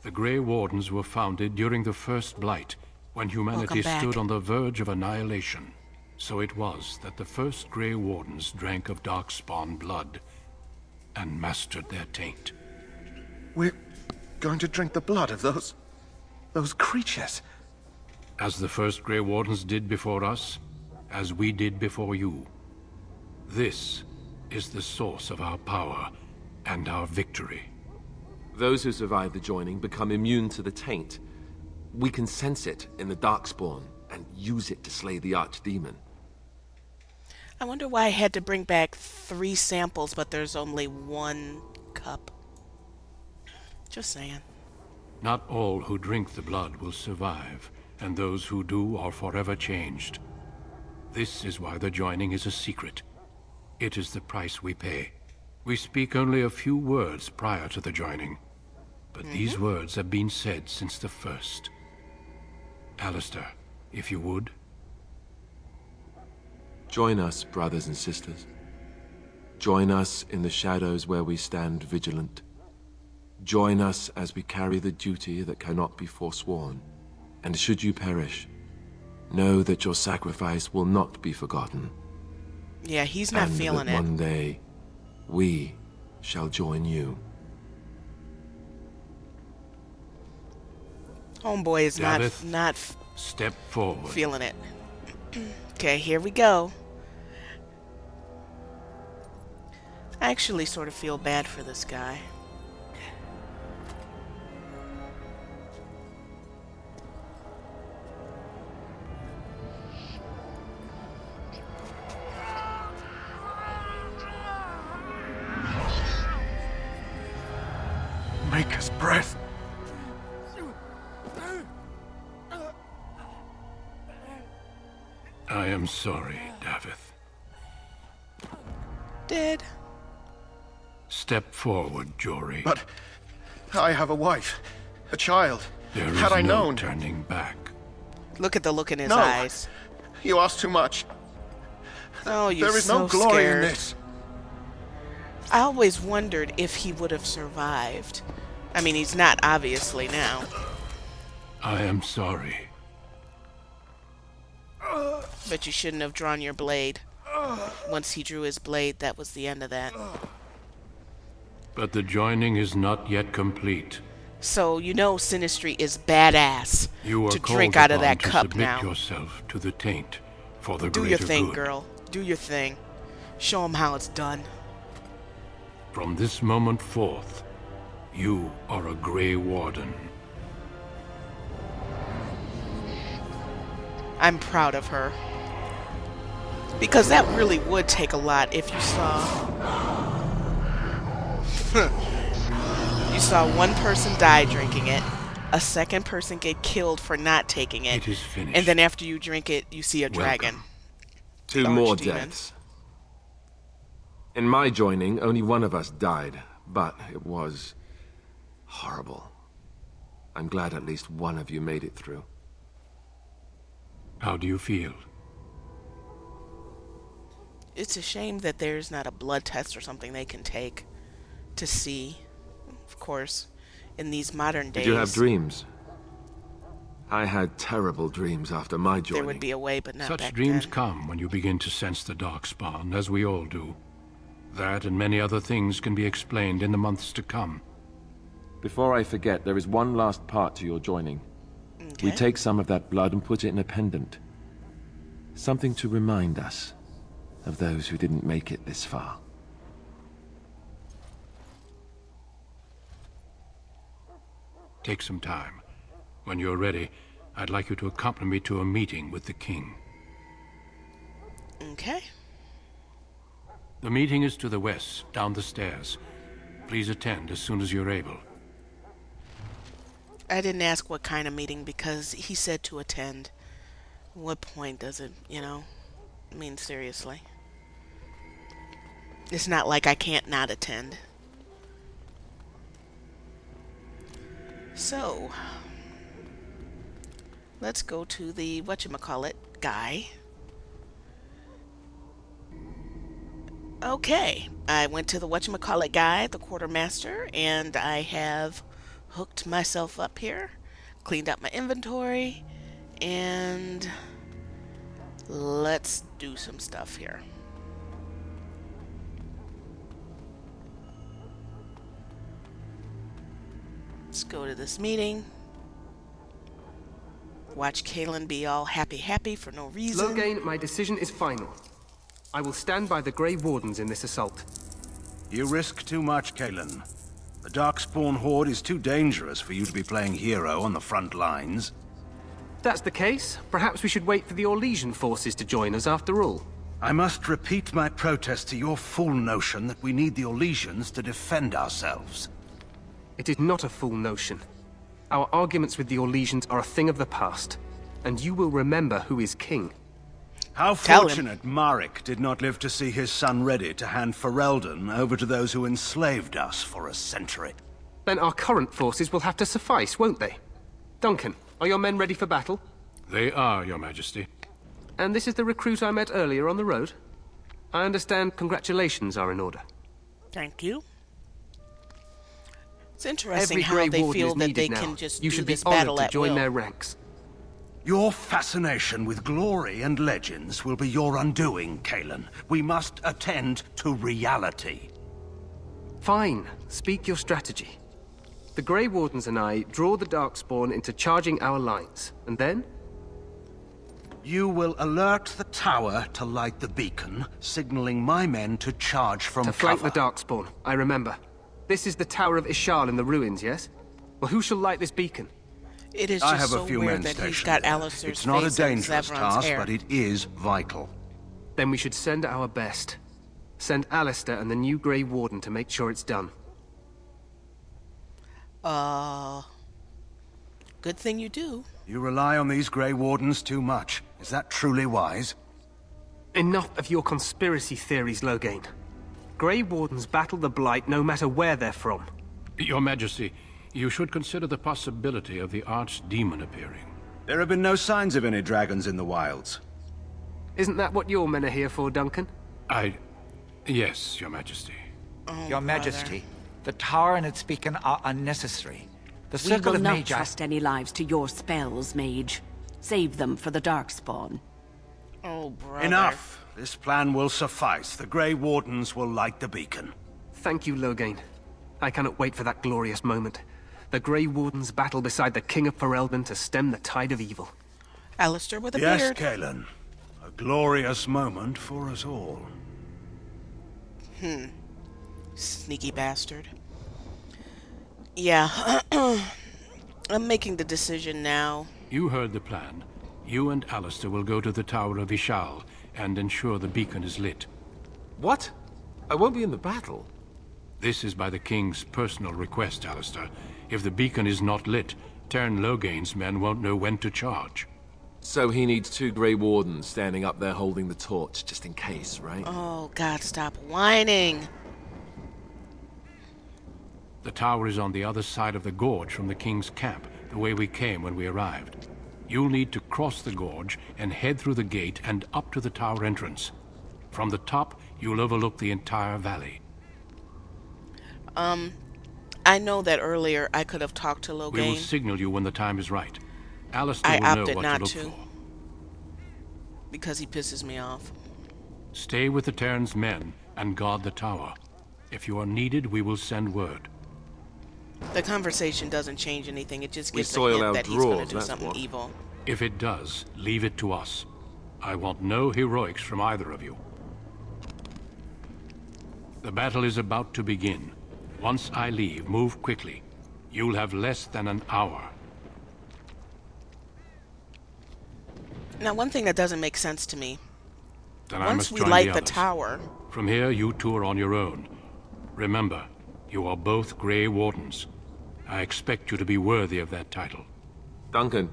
The Grey Wardens were founded during the First Blight, when humanity stood on the verge of annihilation. So it was that the first Grey Wardens drank of Darkspawn blood and mastered their taint. We're going to drink the blood of those creatures. As the first Grey Wardens did before us, as we did before you. This is the source of our power and our victory. Those who survive the joining become immune to the taint. We can sense it in the Darkspawn and use it to slay the Archdemon. I wonder why I had to bring back 3 samples, but there's only 1 cup. Just saying. Not all who drink the blood will survive, and those who do are forever changed. This is why the joining is a secret. It is the price we pay. We speak only a few words prior to the joining, but these words have been said since the first. Alistair, if you would. Join us, brothers and sisters. Join us in the shadows where we stand vigilant. Join us as we carry the duty that cannot be forsworn. And should you perish, know that your sacrifice will not be forgotten. Yeah, he's not feeling it. One day, we shall join you. Homeboy is not step forward. Feeling it. Okay, here we go. I actually sort of feel bad for this guy. Maker's breath. I am sorry, Davith. Dead. Step forward, Jory. But I have a wife, a child. There is Had I no known. turning back. Look at the look in his No. eyes. You ask too much. Oh, you're There is so no glory scared. in this. I always wondered if he would have survived. I mean, he's not, obviously, now. I am sorry. But you shouldn't have drawn your blade. Once he drew his blade, that was the end of that. But the joining is not yet complete. So, you know Synnistry is badass You are to called drink out of upon that to cup submit now. yourself to the taint for the Do greater your thing, good. girl. Do your thing. Show him how it's done. From this moment forth, you are a Grey Warden. I'm proud of her. Because that really would take a lot if you saw... you saw one person die drinking it, a second person get killed for not taking it, It is finished. and then after you drink it, you see a dragon. 2 Large more demon. deaths. In my joining, only one of us died, but it was horrible. I'm glad at least one of you made it through. How do you feel? It's a shame that there's not a blood test or something they can take to see. Of course, in these modern days, Did you have dreams? I had terrible dreams after my joining. there would be a way, but not Such back dreams then. come when you begin to sense the Darkspawn, as we all do. That and many other things can be explained in the months to come. Before I forget, there is one last part to your joining. We Okay. take some of that blood and put it in a pendant. Something to remind us of those who didn't make it this far. Take some time. When you're ready, I'd like you to accompany me to a meeting with the king. Okay. The meeting is to the west, down the stairs. Please attend as soon as you're able. I didn't ask what kind of meeting because he said to attend. What point does it, you know? I mean, seriously. It's not like I can't not attend. So, let's go to the whatchamacallit guy. Okay, I went to the whatchamacallit guy, the quartermaster, and I have hooked myself up here, cleaned up my inventory, and let's do some stuff here. Let's go to this meeting. Watch Cailan be all happy for no reason. Loghain, my decision is final. I will stand by the Grey Wardens in this assault. You risk too much, Cailan. The Darkspawn Horde is too dangerous for you to be playing hero on the front lines. If that's the case, perhaps we should wait for the Orlesian forces to join us after all. I must repeat my protest to your fool notion that we need the Orlesians to defend ourselves. It is not a fool notion. Our arguments with the Orlesians are a thing of the past, and you will remember who is king. How Tell him. fortunate Marek did not live to see his son ready to hand Ferelden over to those who enslaved us for a century. Then our current forces will have to suffice, won't they? Duncan, are your men ready for battle? They are, Your Majesty. And this is the recruit I met earlier on the road? I understand congratulations are in order. Thank you. It's interesting Every how Grey they Warden feel is that needed they now. can just You do should be this battle honored to at join will. their ranks. Your fascination with glory and legends will be your undoing, Cailan. We must attend to reality. Fine. Speak your strategy. The Grey Wardens and I draw the Darkspawn into charging our lines, and then? You will alert the tower to light the beacon, signaling my men to charge from To flank cover. the Darkspawn, I remember. This is the Tower of Ishal in the ruins, yes? Well, who shall light this beacon? It is I just have so a few weird men that he's stationed got there. Alistair's It's not a face and dangerous Zevron's task, hair. but it is vital. Then we should send our best. Send Alistair and the new Grey Warden to make sure it's done. Good thing you do. You rely on these Grey Wardens too much. Is that truly wise? Enough of your conspiracy theories, Loghain. Grey Wardens battle the Blight no matter where they're from. Your Majesty, you should consider the possibility of the Archdemon appearing. There have been no signs of any dragons in the wilds. Isn't that what your men are here for, Duncan? Yes, Your Majesty. Your Majesty, the tower and its beacon are unnecessary. The We circle will of not Mage... trust any lives to your spells, Mage. Save them for the Darkspawn. Oh, brother. Enough! This plan will suffice. The Grey Wardens will light the beacon. Thank you, Loghain. I cannot wait for that glorious moment. The Grey Wardens battle beside the King of Ferelden to stem the tide of evil. Alistair with a Yes, beard. Cailan. A glorious moment for us all. Sneaky bastard. Yeah, I'm making the decision now. You heard the plan. You and Alistair will go to the Tower of Ishal and ensure the beacon is lit. What? I won't be in the battle. This is by the King's personal request, Alistair. If the beacon is not lit, Tern Loghain's men won't know when to charge. So he needs 2 Grey Wardens standing up there holding the torch, just in case, right? Oh, God, stop whining. The tower is on the other side of the gorge from the King's camp, the way we came when we arrived. You'll need to cross the gorge and head through the gate and up to the tower entrance. From the top, you'll overlook the entire valley. I know that earlier I could have talked to We will Loghain. signal you when the time is right. Alistair I will know opted what not to look to. for. Because he pisses me off. Stay with the Terran's men and guard the tower. If you are needed, we will send word. The conversation doesn't change anything. It just We gives a soil hint our that he's going to drawers, do that's something what. evil. If it does, leave it to us. I want no heroics from either of you. The battle is about to begin. Once I leave, move quickly. You'll have less than an hour. Now, one thing that doesn't make sense to me. Then I Once must we join light the the others. tower, From here, you two are on your own. Remember, you are both Grey Wardens. I expect you to be worthy of that title. Duncan,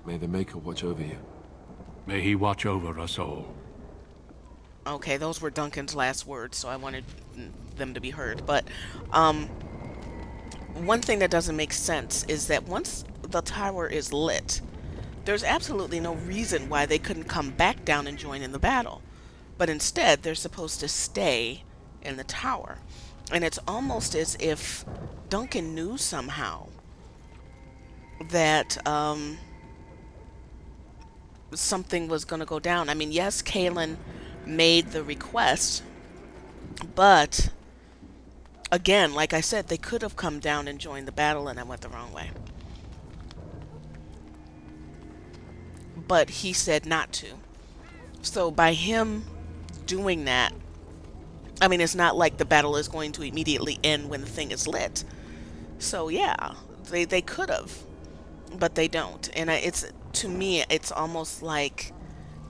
may the Maker watch over you. May he watch over us all. okay, those were Duncan's last words, so I wanted them to be heard. But one thing that doesn't make sense is that once the tower is lit, there's absolutely no reason why they couldn't come back down and join in the battle. But instead, they're supposed to stay in the tower. And it's almost as if Duncan knew somehow that something was going to go down. I mean, yes, Cailan made the request, but again, like I said, they could have come down and joined the battle, and I went the wrong way. But he said not to. So by him doing that, I mean, it's not like the battle is going to immediately end when the thing is lit. So yeah, they could have, but they don't. And it's, to me, it's almost like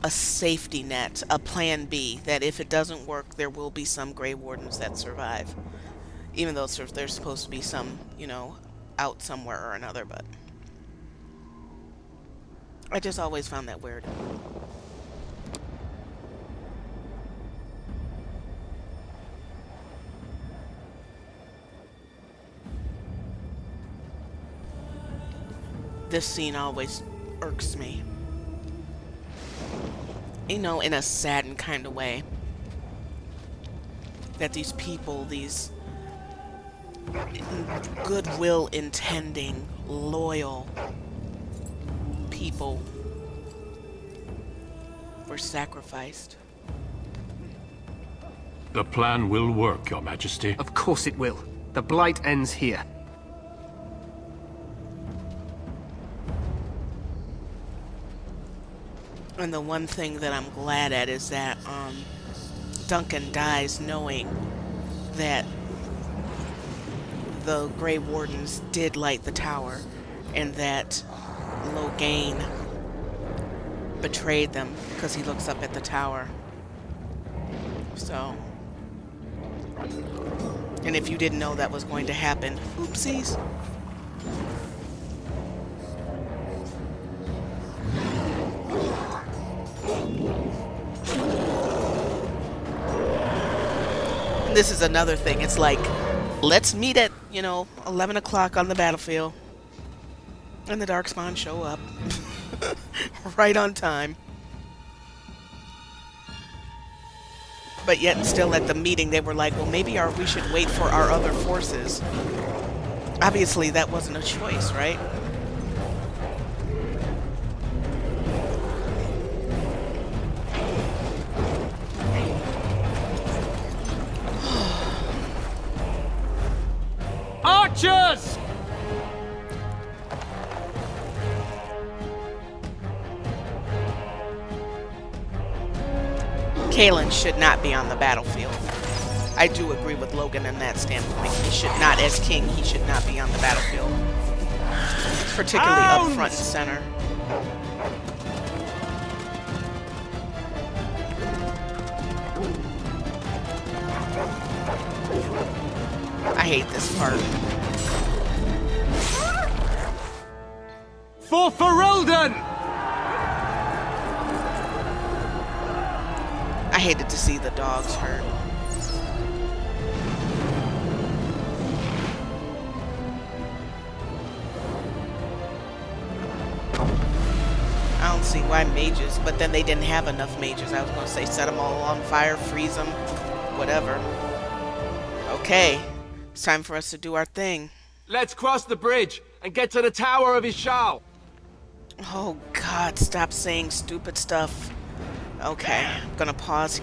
a safety net, a plan B, that if it doesn't work, there will be some Grey Wardens that survive. Even though there's supposed to be some, you know, out somewhere or another, but I just always found that weird. This scene always irks me. You know, in a saddened kind of way. That these people, these goodwill intending, loyal people were sacrificed. The plan will work, Your Majesty. Of course it will. The Blight ends here. And the one thing that I'm glad at is that Duncan dies knowing that the Grey Wardens did light the tower, and that Logain betrayed them because he looks up at the tower. So, and if you didn't know that was going to happen, oopsies. This is another thing. It's like, let's meet at, you know, 11 o'clock on the battlefield. And the Darkspawn show up. Right on time. But yet still at the meeting they were like, well, maybe we should wait for our other forces. Obviously that wasn't a choice, right? Archers! Cailan should not be on the battlefield. I do agree with Logan in that standpoint. He should not, as king, he should not be on the battlefield. Particularly up front and center. I hate this part. For Ferelden! I hated to see the dogs hurt. I don't see why mages, but then they didn't have enough mages. I was going to say set them all on fire, freeze them, whatever. Okay, it's time for us to do our thing. Let's cross the bridge and get to the Tower of Ishal. Oh God, stop saying stupid stuff. Okay, I'm gonna pause